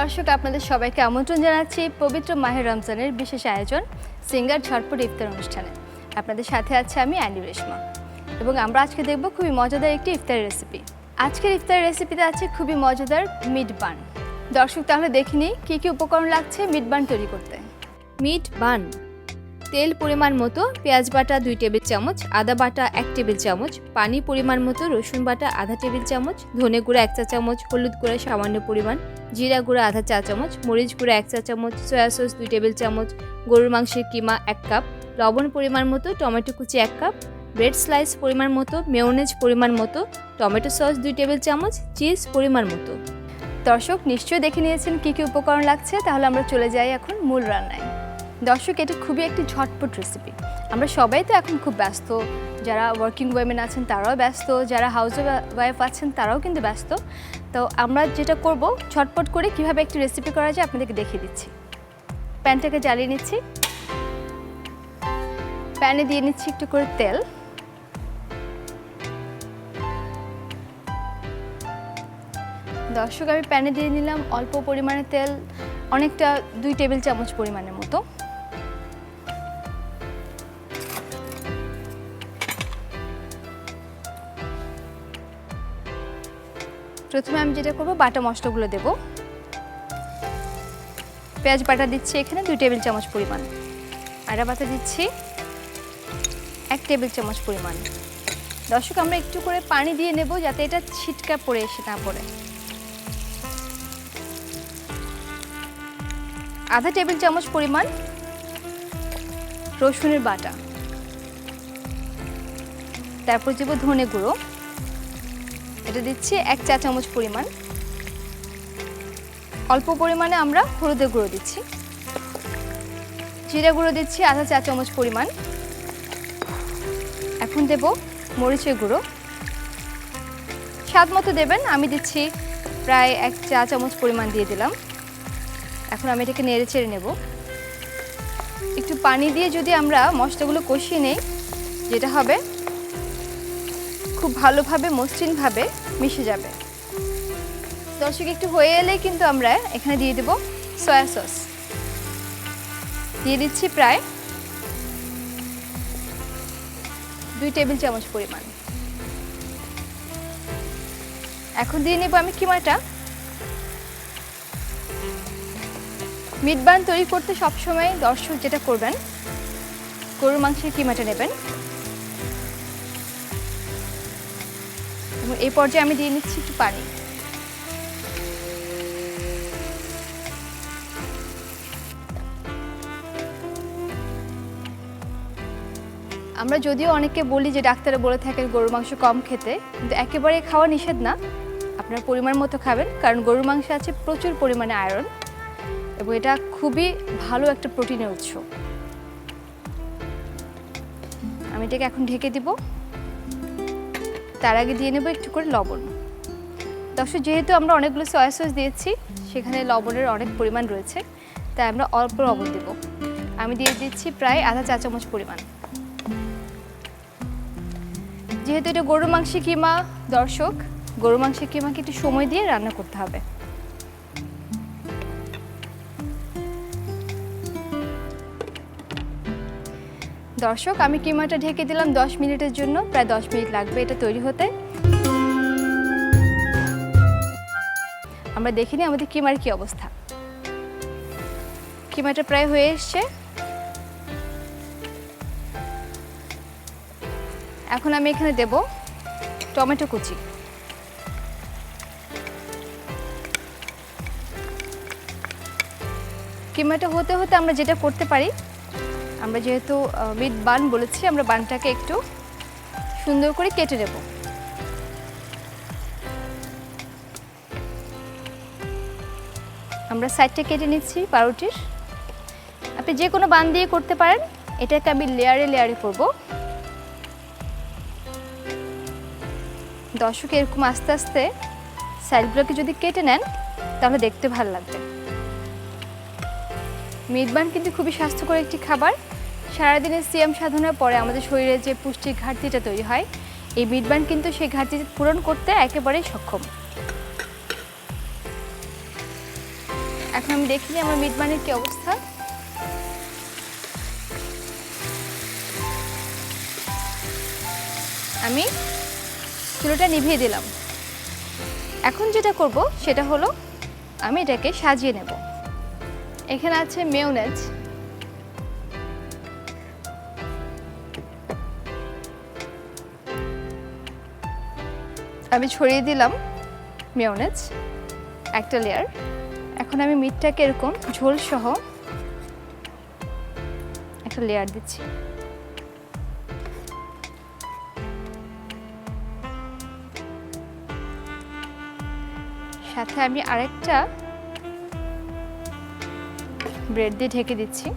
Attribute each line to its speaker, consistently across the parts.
Speaker 1: দর্শক আপনাদের সবাইকে আমন্ত্রণ জানাচ্ছি পবিত্র মাহে রমজানের বিশেষ আয়োজন সিঙ্গার ঝটপট ইফতার অনুষ্ঠানে। আপনাদের সাথে আছে আমি আনি রেশমা এবং আমরা আজকে দেখব খুবই মজাদার একটি ইফতারের রেসিপি। আজকের ইফতারের রেসিপিতে আছে খুবই মজাদার মিট বান। দর্শক তাহলে দেখে নিই কী কী উপকরণ লাগছে মিট বান তৈরি করতে। মিট বান, তেল পরিমাণ মতো, পেঁয়াজ বাটা 2 টেবিল চামচ, আদা বাটা 1 টেবিল চামচ, পানি পরিমাণ মতো, রসুন বাটা আধা টেবিল চামচ, ধনে গুঁড়া 1 চা চামচ, হলুদ গুঁড়া সামান্য পরিমাণ, জিরা গুঁড়া আধা চা চামচ, মরিচ গুঁড়া 1 চা চামচ, সয়া সস 2 টেবিল চামচ, গরুর মাংসের কিমা 1 কাপ, লবণ পরিমাণ মতো, টমেটো কুচি 1 কাপ, ব্রেড স্লাইস পরিমাণ মতো, মেয়োনেজ পরিমাণ মতো, টমেটো সস 2 টেবিল চামচ, চিজ পরিমাণ মতো। দর্শক নিশ্চয়ই দেখে নিয়েছেন কী কী উপকরণ লাগছে, তাহলে আমরা চলে যাই এখন মূল রান্নায়। দর্শক এটা খুবই একটি ঝটপট রেসিপি। আমরা সবাই তো এখন খুব ব্যস্ত, যারা ওয়ার্কিং ওয়েমেন আছেন তারাও ব্যস্ত, যারা হাউস ওয়াইফ আছেন তারাও কিন্তু ব্যস্ত। তো আমরা যেটা করব ঝটপট করে কিভাবে একটি রেসিপি করা যায় আপনাদেরকে দেখিয়ে দিচ্ছি। প্যানটাকে জ্বালিয়ে নিচ্ছি, প্যানে দিয়ে নিচ্ছি একটু করে তেল। দর্শক আমি প্যানে দিয়ে নিলাম অল্প পরিমাণে তেল, অনেকটা 2 টেবিল চামচ পরিমাণের মতো। প্রথমে আমি যেটা করব বাটা মশলাগুলো দেব। পেঁয়াজ বাটা দিচ্ছি এখানে 2 টেবিল চামচ পরিমাণ, আদা বাটা দিচ্ছি 1 টেবিল চামচ পরিমাণ। দর্শক আমরা একটু করে পানি দিয়ে নেব যাতে এটা ছিটকা পড়ে এসে না পড়ে। আধা টেবিল চামচ পরিমাণ রসুনের বাটা, তারপর দেব ধনে গুঁড়ো, এটা দিচ্ছি 1 চা চামচ পরিমাণ। অল্প পরিমাণে আমরা হলুদের গুঁড়ো দিচ্ছি, জিরা গুঁড়ো দিচ্ছি আধা চা চামচ পরিমাণ। এখন দেব মরিচের গুঁড়ো, স্বাদ মতো দেবেন, আমি দিচ্ছি প্রায় 1 চা চামচ পরিমাণ দিয়ে দিলাম। এখন আমি এটাকে নেড়ে চেড়ে নেব। একটু পানি দিয়ে যদি আমরা মশলাগুলো কষিয়ে নেই, যেটা হবে খুব ভালোভাবে মসৃণভাবে মিশে যাবে। দর্শক একটু হয়ে এলে কিন্তু আমরা এখানে দিয়ে দেব সয়া সস, দিয়ে দিচ্ছি প্রায় 2 টেবিল চামচ পরিমাণ। এখন দিয়ে নেব আমি কিমাটা। মিট বান তৈরি করতে সবসময় দর্শক যেটা করবেন, গরুর মাংসের কিমাটা নেবেন এবং এই পর্যায়ে আমি দিয়ে নিচ্ছি একটু পানি। আমরা যদিও অনেকে বলি যে ডাক্তাররা বলে থাকেন গরুর মাংস কম খেতে, কিন্তু একেবারে খাওয়া নিষেধ না, আপনার পরিমাণ মতো খাবেন, কারণ গরুর মাংসে আছে প্রচুর পরিমাণে আয়রন এবং এটা খুবই ভালো একটা প্রোটিনের উৎস। আমি এটাকে এখন ঢেকে দিব। তার আগে দিয়ে নেব একটু করে লবণ। দর্শক যেহেতু আমরা অনেকগুলো সয়া সস দিয়েছি, সেখানে লবণের অনেক পরিমাণ রয়েছে, তাই আমরা অল্প লবণ দেব। আমি দিয়ে দিচ্ছি প্রায় আধা চা চামচ পরিমাণ। যেহেতু এটা গরুর মাংসের কিমা, দর্শক গরুর মাংসের কিমাকে একটু সময় দিয়ে রান্না করতে হবে। দর্শক আমি কিমাটা ঢেকে দিলাম 10 মিনিটের জন্য, প্রায় 10 মিনিট লাগবে এটা তৈরি হতে। আমরা দেখে নিই আমাদের কিমার কি অবস্থা। কিমাটা প্রায় হয়ে এসছে। এখন আমি এখানে দেব টমেটো কুচি। কিমাটা হতে হতে আমরা যেটা করতে পারি, আমরা যেহেতু মিট বান বলেছি, আমরা বানটাকে একটু সুন্দর করে কেটে নেব। আমরা সাইডটা কেটে নিচ্ছি পাউরুটির। আপনি যে কোনো বান দিয়ে করতে পারেন, এটাকে আমি লেয়ারে লেয়ারে করব। দর্শক এরকম আস্তে আস্তে সাইডগুলোকে যদি কেটে নেন তাহলে দেখতে ভালো লাগবে। মিট বান কিন্তু খুবই স্বাস্থ্যকর একটি খাবার। সারাদিনের সিয়াম সাধনার পরে আমাদের শরীরে যে পুষ্টির ঘাটতিটা তৈরি হয়, এই মিট বান কিন্তু সেই ঘাটতি পূরণ করতে একেবারেই সক্ষম। এখন আমি দেখিনি আমার মিট বানের কি অবস্থা। আমি চুলোটা নিভিয়ে দিলাম। এখন যেটা করব সেটা হলো আমি এটাকে সাজিয়ে নেব। এখানে আছে মেয়োনেজ, আমি ছড়িয়ে দিলাম মেয়োনেজ একটা লেয়ার। এখন আমি মিটটাকে এরকম ঝোল সহ একটা লেয়ার দিচ্ছি। সাথে আমি আরেকটা ব্রেড দিয়ে ঢেকে দিচ্ছি।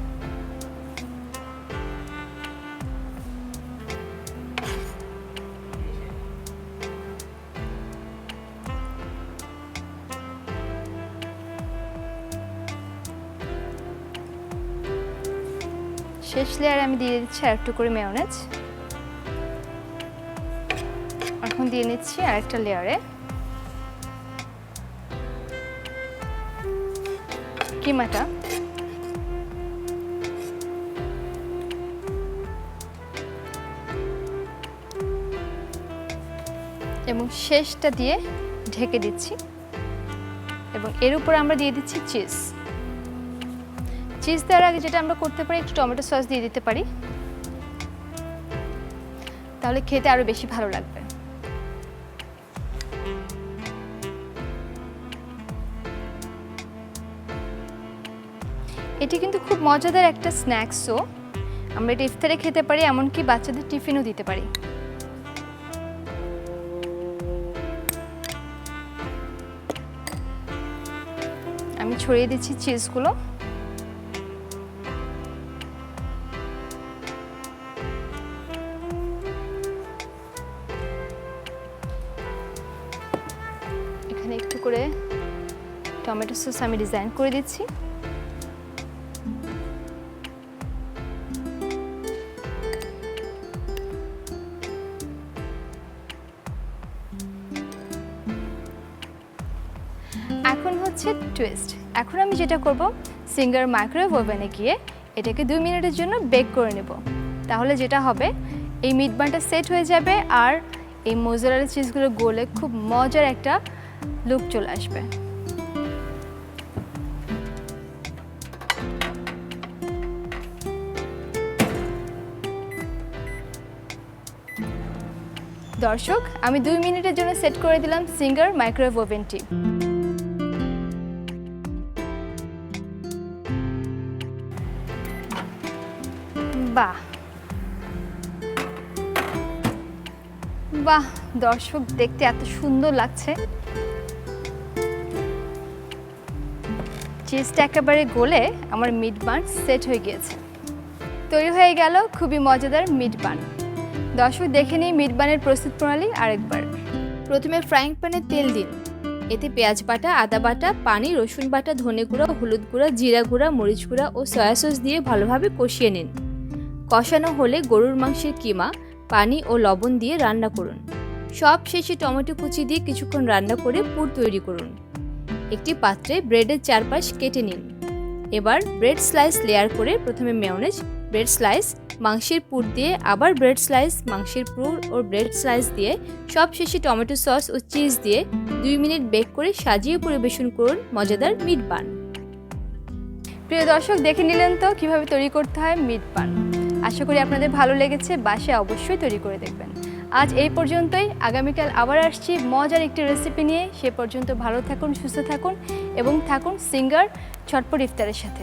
Speaker 1: শেষ লেয়ারে আমি দিয়ে দিচ্ছি আরেকটু করে মেয়োনেজ। এখন দিয়ে নিচ্ছি আরেকটা লেয়ারে কিমাটা। এবং শেষটা দিয়ে ঢেকে দিচ্ছি এবং এর উপর আমরা দিয়ে দিচ্ছি চিজ। চিজ দেওয়ার আগে যেটা আমরা করতে পারি, একটু টমেটো সস দিয়ে দিতে পারি, তাহলে খেতে আরো বেশি ভালো লাগবে। এটি কিন্তু খুব মজাদার একটা স্ন্যাক্সও। আমরা এটা ইফতারে খেতে পারি, এমনকি বাচ্চাদের টিফিনও দিতে পারি। আমি ছড়িয়ে দিচ্ছি চিজগুলো। এখানে একটু করে টমেটো সস আমি ডিজাইন করে দিচ্ছি। এখন হচ্ছে টুইস্ট। এখন আমি যেটা করব, সিঙ্গার মাইক্রোওয়েভ ওভেনে গিয়ে এটাকে 2 মিনিটের জন্য বেক করে নেব। তাহলে যেটা হবে, এই মিট বানটা সেট হয়ে যাবে আর এই মোজারেলা চিজগুলো গলে খুব মজার একটা লুক চলে আসবে। দর্শক, আমি 2 মিনিটের জন্য সেট করে দিলাম সিঙ্গার মাইক্রোওয়েভ ওভেনটি। বাহ বাহ দর্শক, দেখতে এত সুন্দর লাগছে। চিজটা একেবারে গলে আমার মিট বান সেট হয়ে গিয়েছে। তৈরি হয়ে গেল খুবই মজাদার মিট বান। দর্শক, দেখে নিই মিট বানের প্রস্তুত প্রণালী আরেকবার। প্রথমে ফ্রাইং প্যানে তেল দিন, এতে পেঁয়াজ বাটা, আদা বাটা, পানি, রসুন বাটা, ধনে গুঁড়া, হলুদ গুঁড়া, জিরা গুঁড়া, মরিচ গুঁড়া ও সয়া সস দিয়ে ভালোভাবে কষিয়ে নিন। কষানো হলে গরুর মাংসের কিমা, পানি ও লবণ দিয়ে রান্না করুন। সব শেষে টমেটো কুচি দিয়ে কিছুক্ষণ রান্না করে পুর তৈরি করুন। একটি পাত্রে ব্রেডের চারপাশ কেটে নিন। এবার ব্রেড স্লাইস লেয়ার করে প্রথমে মেয়োনেজ, ব্রেড স্লাইস, মাংসের পুর দিয়ে আবার ব্রেড স্লাইস, মাংসের পুর ও ব্রেড স্লাইস দিয়ে সব শেষে টমেটো সস ও চিজ দিয়ে 2 মিনিট বেক করে সাজিয়ে পরিবেশন করুন মজাদার মিট বান। প্রিয় দর্শক, দেখে নিলেন তো কিভাবে তৈরি করতে হয় মিট বান। আশা করি আপনাদের ভালো লেগেছে। বাসায় অবশ্যই তৈরি করে দেখবেন। আজ এই পর্যন্তই। আগামীকাল আবার আসছি মজার একটি রেসিপি নিয়ে। সে পর্যন্ত ভালো থাকুন, সুস্থ থাকুন এবং থাকুন সিঙ্গার ঝটপট ইফতারের সাথে।